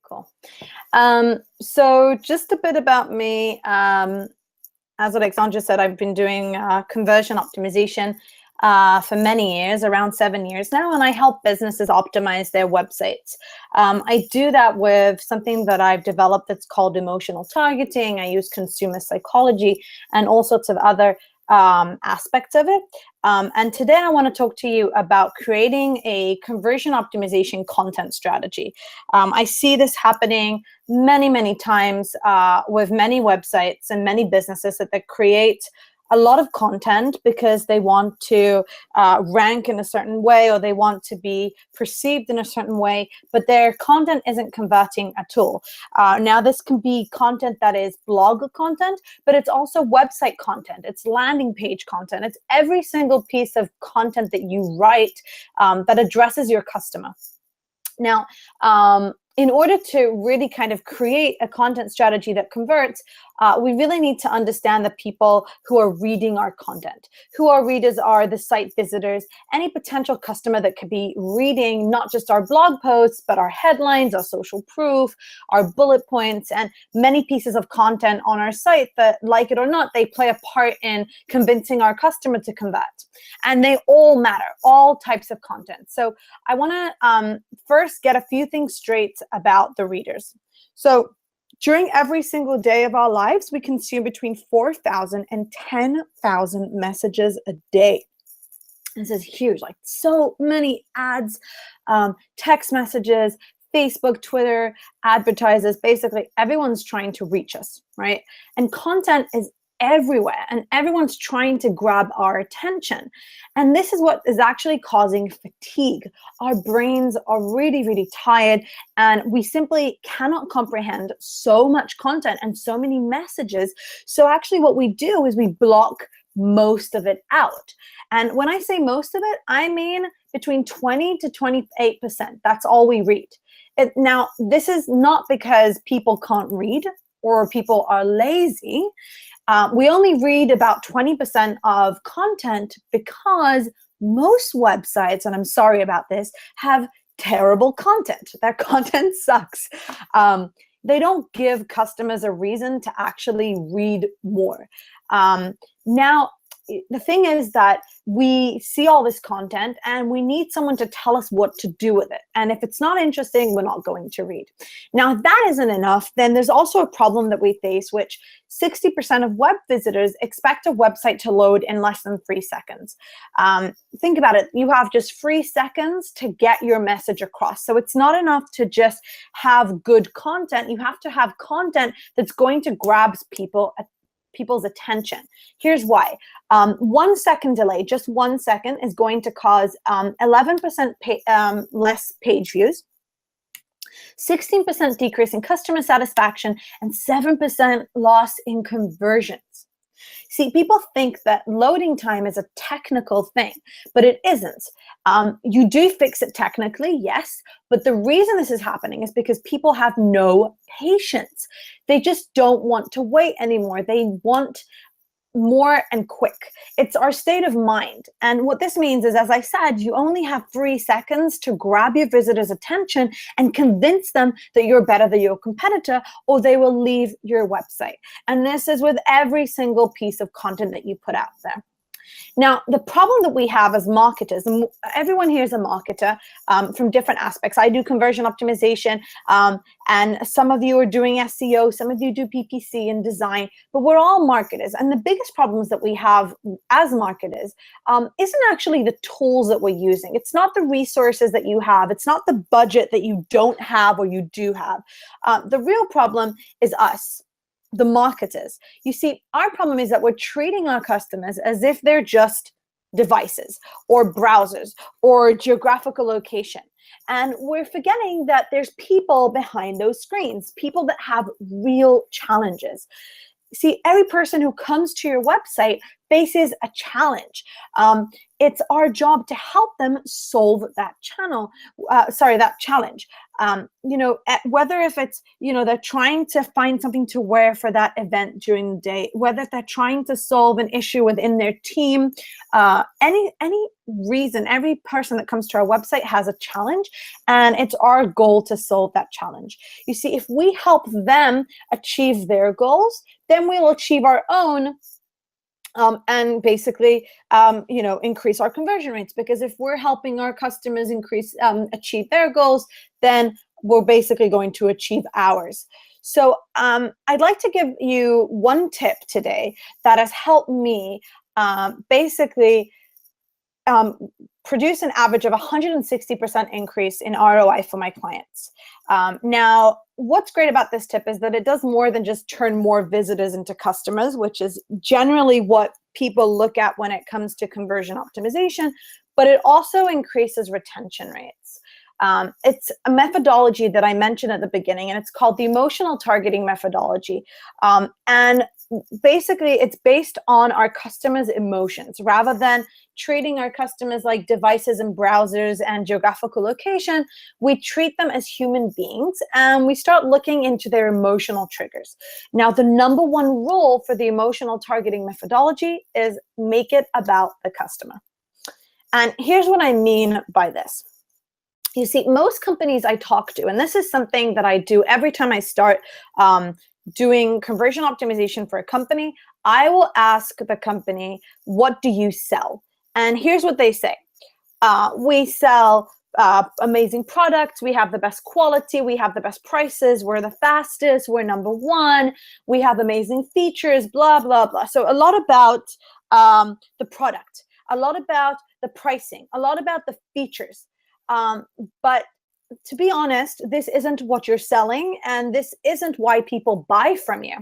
Cool. So just a bit about me. As Alexandra said, I've been doing conversion optimization for many years, around 7 years now, and I help businesses optimize their websites. I do that with something that I've developed that's called emotional targeting. I use consumer psychology and all sorts of other aspects of it. And today I want to talk to you about creating a conversion optimization content strategy. I see this happening many times with many websites and many businesses that they create a lot of content because they want to rank in a certain way, or they want to be perceived in a certain way, but their content isn't converting at all. Now, this can be content that is blog content, but it's also website content. It's landing page content. It's every single piece of content that you write that addresses your customer. Now, in order to really kind of create a content strategy that converts, we really need to understand the people who are reading our content. Who our readers are, the site visitors, any potential customer that could be reading not just our blog posts, but our headlines, our social proof, our bullet points, and many pieces of content on our site that, like it or not, they play a part in convincing our customer to convert. And they all matter, all types of content. So I want to first get a few things straight about the readers. So during every single day of our lives, we consume between 4,000 and 10,000 messages a day. This is huge, like so many ads, text messages, Facebook, Twitter, advertisers, basically everyone's trying to reach us, right? And content is everywhere, and everyone's trying to grab our attention. And this is what is actually causing fatigue. Our brains are really tired, and we simply cannot comprehend so much content and so many messages. So actually what we do is we block most of it out. And when I say most of it, I mean between 20 to 28%. That's all we read. Now, this is not because people can't read or people are lazy. We only read about 20% of content because most websites, and I'm sorry about this, have terrible content. Their content sucks. They don't give customers a reason to actually read more. Now, the thing is that we see all this content and we need someone to tell us what to do with it. And if it's not interesting, we're not going to read. Now, if that isn't enough, then there's also a problem that we face, which 60% of web visitors expect a website to load in less than 3 seconds. Think about it. You have just 3 seconds to get your message across. So it's not enough to just have good content. You have to have content that's going to grab people's attention. Here's why. 1 second delay, just 1 second, is going to cause 11% less page views, 16% decrease in customer satisfaction, and 7% loss in conversions. See, people think that loading time is a technical thing, but it isn't. You do fix it technically, yes, but the reason this is happening is because people have no patience. They just don't want to wait anymore. They want more and quick. It's our state of mind. And what this means is, as I said, you only have 3 seconds to grab your visitor's attention and convince them that you're better than your competitor, or they will leave your website. And this is with every single piece of content that you put out there. Now, the problem that we have as marketers, and everyone here is a marketer from different aspects. I do conversion optimization, and some of you are doing SEO, some of you do PPC and design, but we're all marketers. And the biggest problems that we have as marketers isn't actually the tools that we're using. It's not the resources that you have. It's not the budget that you don't have or you do have. The real problem is us, the marketers. You see, our problem is that we're treating our customers as if they're just devices or browsers or geographical location. And we're forgetting that there's people behind those screens, people that have real challenges. See, every person who comes to your website faces a challenge. It's our job to help them solve that that challenge. Whether if it's, they're trying to find something to wear for that event during the day, whether they're trying to solve an issue within their team, any reason, every person that comes to our website has a challenge, and it's our goal to solve that challenge. You see, if we help them achieve their goals, then we will achieve our own. And basically, increase our conversion rates, because if we're helping our customers achieve their goals, then we're basically going to achieve ours. So I'd like to give you one tip today that has helped me basically produce an average of 160% increase in ROI for my clients. Now, what's great about this tip is that it does more than just turn more visitors into customers, which is generally what people look at when it comes to conversion optimization, but it also increases retention rates. It's a methodology that I mentioned at the beginning, and it's called the emotional targeting methodology. And basically, it's based on our customers' emotions. Rather than treating our customers like devices and browsers and geographical location, we treat them as human beings, and we start looking into their emotional triggers. Now, the number one rule for the emotional targeting methodology is make it about the customer. And here's what I mean by this. You see, most companies I talk to, and this is something that I do every time I start doing conversion optimization for a company, I will ask the company, what do you sell? And here's what they say. We sell amazing products. We have the best quality. We have the best prices. We're the fastest. We're number one. We have amazing features, blah, blah, blah. So a lot about the product, a lot about the pricing, a lot about the features. But to be honest, this isn't what you're selling, and this isn't why people buy from you.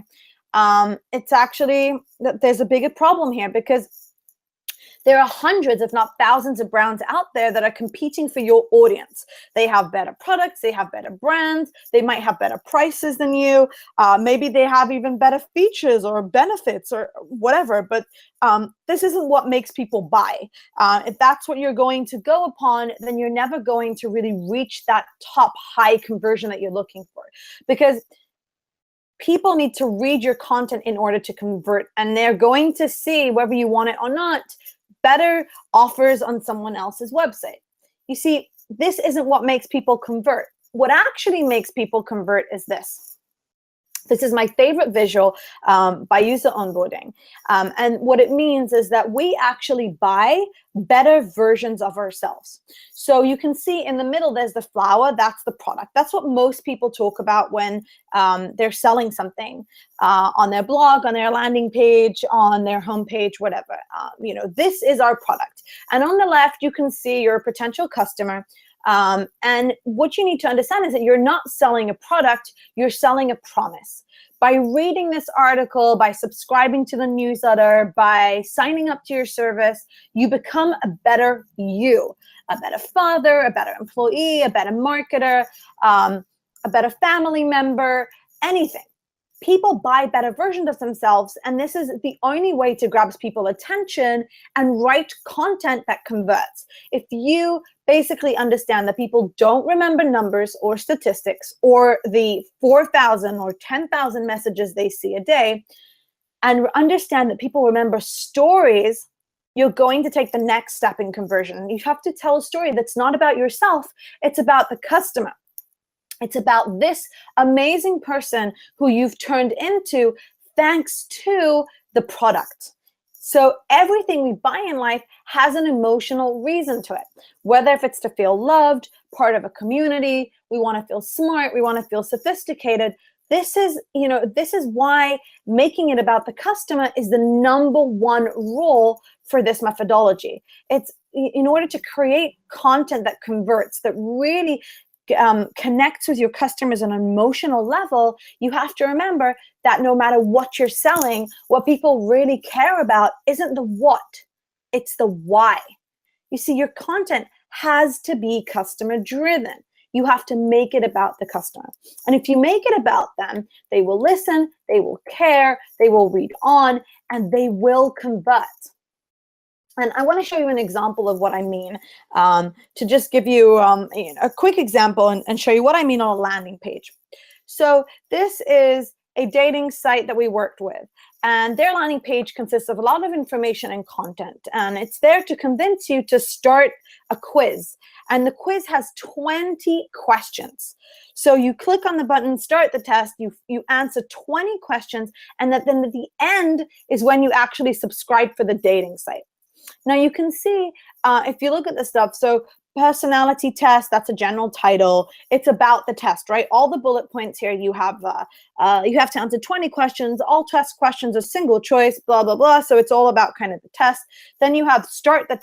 It's actually that there's a bigger problem here, because there are hundreds, if not thousands, of brands out there that are competing for your audience. They have better products, they have better brands, they might have better prices than you. Maybe they have even better features or benefits or whatever, but this isn't what makes people buy. If that's what you're going to go upon, then you're never going to really reach that top high conversion that you're looking for, because people need to read your content in order to convert, and they're going to see, whether you want it or not, better offers on someone else's website. You see, this isn't what makes people convert. What actually makes people convert is this. This is my favorite visual by user onboarding. And what it means is that we actually buy better versions of ourselves. So you can see in the middle, there's the flower. That's the product. That's what most people talk about when they're selling something on their blog, on their landing page, on their homepage, whatever. This is our product. And on the left, you can see your potential customer. And what you need to understand is that you're not selling a product, you're selling a promise. By reading this article, by subscribing to the newsletter, by signing up to your service, you become a better you, a better father, a better employee, a better marketer, a better family member, anything. People buy better versions of themselves, and this is the only way to grab people's attention and write content that converts. If you basically understand that people don't remember numbers or statistics or the 4,000 or 10,000 messages they see a day, and understand that people remember stories, you're going to take the next step in conversion. You have to tell a story that's not about yourself, it's about the customer. It's about this amazing person who you've turned into thanks to the product. So everything we buy in life has an emotional reason to it, whether if it's to feel loved, part of a community, we want to feel smart, we want to feel sophisticated. This is why making it about the customer is the number one rule for this methodology. It's in order to create content that converts, that really connects with your customers on an emotional level. You have to remember that no matter what you're selling, what people really care about isn't the what, it's the why. You see, your content has to be customer driven. You have to make it about the customer. And if you make it about them, they will listen, they will care, they will read on, and they will convert. And I want to show you an example of what I mean, to just give you a quick example and show you what I mean on a landing page. So this is a dating site that we worked with, and their landing page consists of a lot of information and content, and it's there to convince you to start a quiz. And the quiz has 20 questions. So you click on the button, start the test, you answer 20 questions, and then at the end is when you actually subscribe for the dating site. Now you can see, if you look at the stuff, so personality test, that's a general title. It's about the test, right? All the bullet points here, you have to answer 20 questions. All test questions are single choice, blah, blah, blah. So it's all about kind of the test. Then you have start the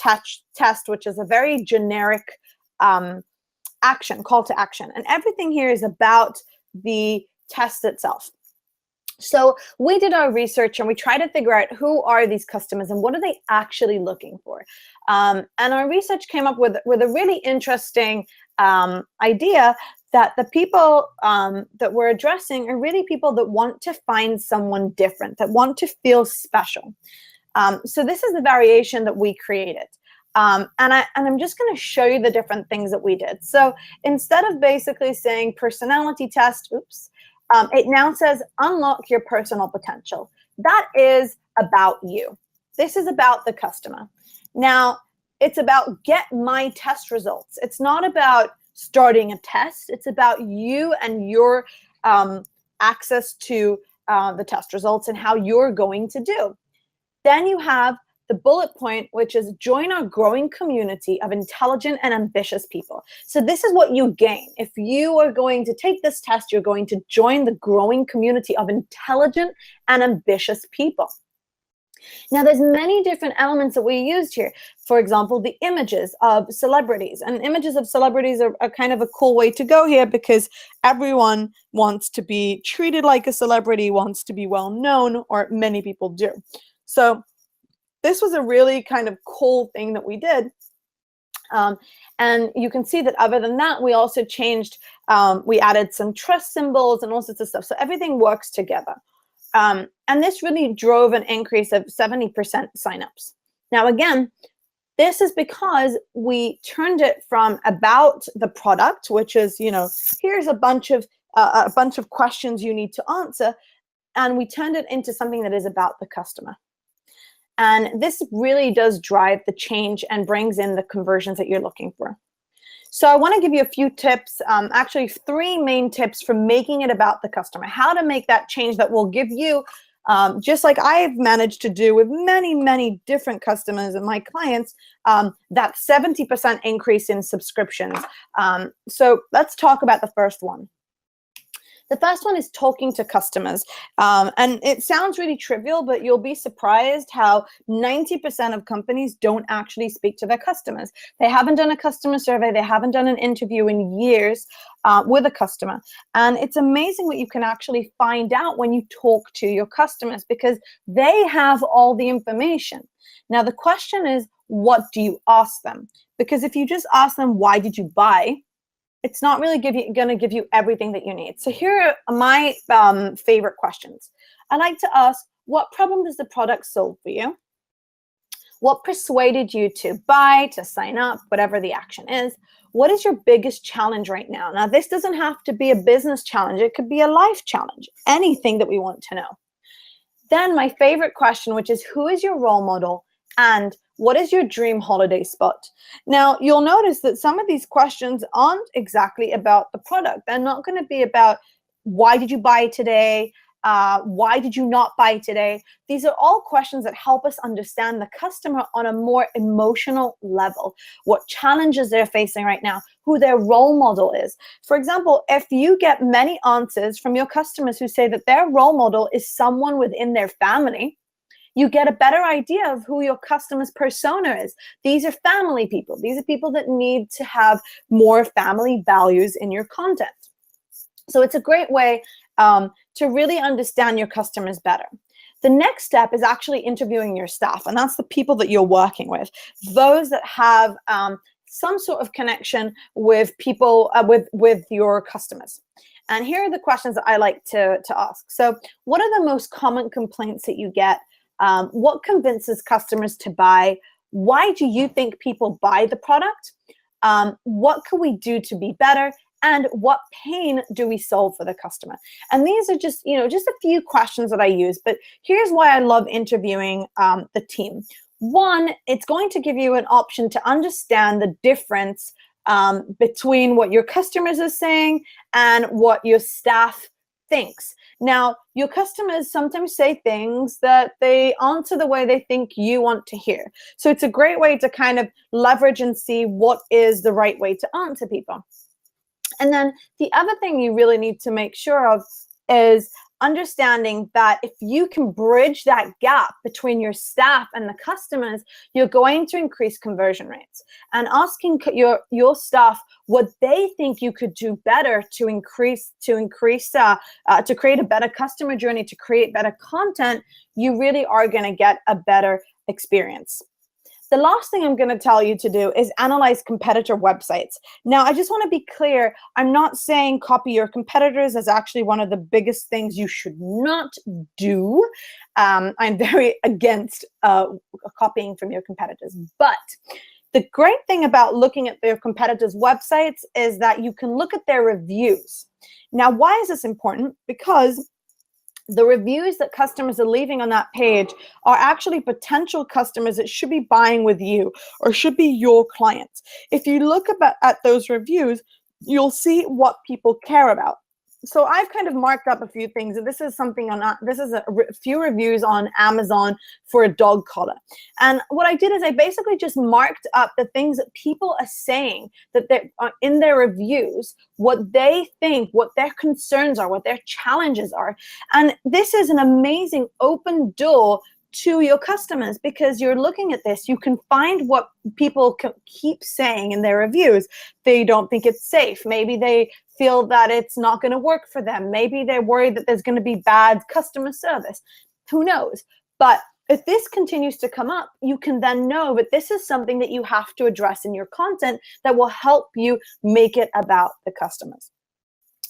test, which is a very generic action, call to action. And everything here is about the test itself. So we did our research and we tried to figure out who are these customers and what are they actually looking for. And our research came up with a really interesting idea that the people that we're addressing are really people that want to find someone different, that want to feel special. So this is the variation that we created. And I'm just going to show you the different things that we did. So instead of basically saying personality test, it now says unlock your personal potential. That is about you. This is about the customer. Now, it's about get my test results. It's not about starting a test. It's about you and your access to the test results and how you're going to do. Then you have the bullet point, which is join our growing community of intelligent and ambitious people. So this is what you gain. If you are going to take this test, you're going to join the growing community of intelligent and ambitious people. Now, there's many different elements that we used here. For example, the images of celebrities. And images of celebrities are kind of a cool way to go here because everyone wants to be treated like a celebrity, wants to be well known, or many people do. So this was a really kind of cool thing that we did. And you can see that other than that, we also changed, we added some trust symbols and all sorts of stuff. So everything works together. And this really drove an increase of 70% signups. Now, again, this is because we turned it from about the product, which is, here's a bunch of questions you need to answer, and we turned it into something that is about the customer. And this really does drive the change and brings in the conversions that you're looking for. So I want to give you a few tips, actually 3 main tips for making it about the customer, how to make that change that will give you, just like I've managed to do with many, many different customers and my clients, that 70% increase in subscriptions. So let's talk about the first one. The first one is talking to customers. And it sounds really trivial, but you'll be surprised how 90% of companies don't actually speak to their customers. They haven't done a customer survey. They haven't done an interview in years with a customer. And it's amazing what you can actually find out when you talk to your customers because they have all the information. Now, the question is, what do you ask them? Because if you just ask them, why did you buy? It's not really going to give you everything that you need. So here are my favorite questions. I like to ask, what problem does the product solve for you? What persuaded you to buy, to sign up, whatever the action is? What is your biggest challenge right now? Now, this doesn't have to be a business challenge. It could be a life challenge, anything that we want to know. Then my favorite question, which is, who is your role model? And what is your dream holiday spot? Now, you'll notice that some of these questions aren't exactly about the product. They're not going to be about why did you buy today? Why did you not buy today? These are all questions that help us understand the customer on a more emotional level, what challenges they're facing right now, who their role model is. For example, if you get many answers from your customers who say that their role model is someone within their family, you get a better idea of who your customer's persona is. These are family people. These are people that need to have more family values in your content. So it's a great way to really understand your customers better. The next step is actually interviewing your staff, and that's the people that you're working with. Those that have some sort of connection with people, with your customers. And here are the questions that I like to ask. So what are the most common complaints that you get? What convinces customers to buy? Why do you think people buy the product? What can we do to be better? And what pain do we solve for the customer? And these are just, just a few questions that I use, but here's why I love interviewing the team. One, it's going to give you an option to understand the difference between what your customers are saying and what your staff thinks. Now, your customers sometimes say things that they answer the way they think you want to hear. So it's a great way to kind of leverage and see what is the right way to answer people. And then the other thing you really need to make sure of is understanding that if you can bridge that gap between your staff and the customers, you're going to increase conversion rates. And asking your staff what they think you could do better to create a better customer journey, to create better content, you really are going to get a better experience. The last thing I'm going to tell you to do is analyze competitor websites. Now, I just want to be clear. I'm not saying copy your competitors. That's actually one of the biggest things you should not do. I'm very against copying from your competitors. But the great thing about looking at their competitors' websites is that you can look at their reviews. Now, why is this important? Because the reviews that customers are leaving on that page are actually potential customers that should be buying with you or should be your clients. If you look at those reviews, you'll see what people care about. So I've kind of marked up a few things. This is a few reviews on Amazon for a dog collar. And what I did is I basically just marked up the things that people are saying that they're in their reviews, what they think, what their concerns are, what their challenges are. And this is an amazing open door to your customers, because you're looking at this, you can find what people keep saying in their reviews. They don't think it's safe. Maybe they feel that it's not going to work for them. Maybe they're worried that there's going to be bad customer service. Who knows? But if this continues to come up, you can then know that this is something that you have to address in your content that will help you make it about the customers.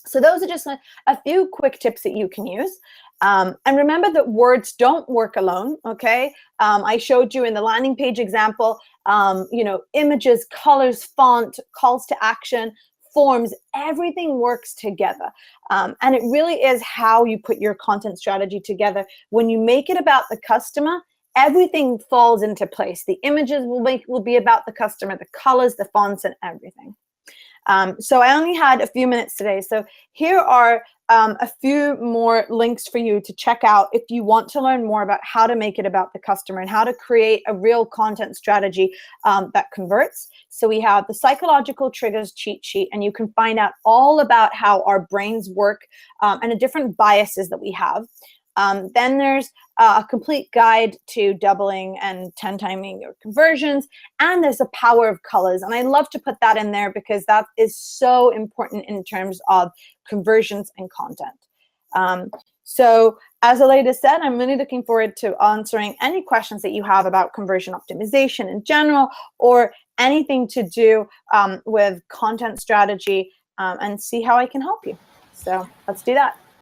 So those are just a few quick tips that you can use. And remember that words don't work alone, okay? I showed you in the landing page example, images, colors, font, calls to action, forms, everything works together. And it really is how you put your content strategy together. When you make it about the customer, everything falls into place. The images will be about the customer, the colors, the fonts, and everything. So I only had a few minutes today. So here are a few more links for you to check out if you want to learn more about how to make it about the customer and how to create a real content strategy that converts. So we have the psychological triggers cheat sheet, and you can find out all about how our brains work and the different biases that we have. Then there's a complete guide to doubling and 10 timing your conversions, and there's the power of colors. And I love to put that in there because that is so important in terms of conversions and content. So as Aleda said, I'm really looking forward to answering any questions that you have about conversion optimization in general, or anything to do with content strategy, and see how I can help you. So let's do that.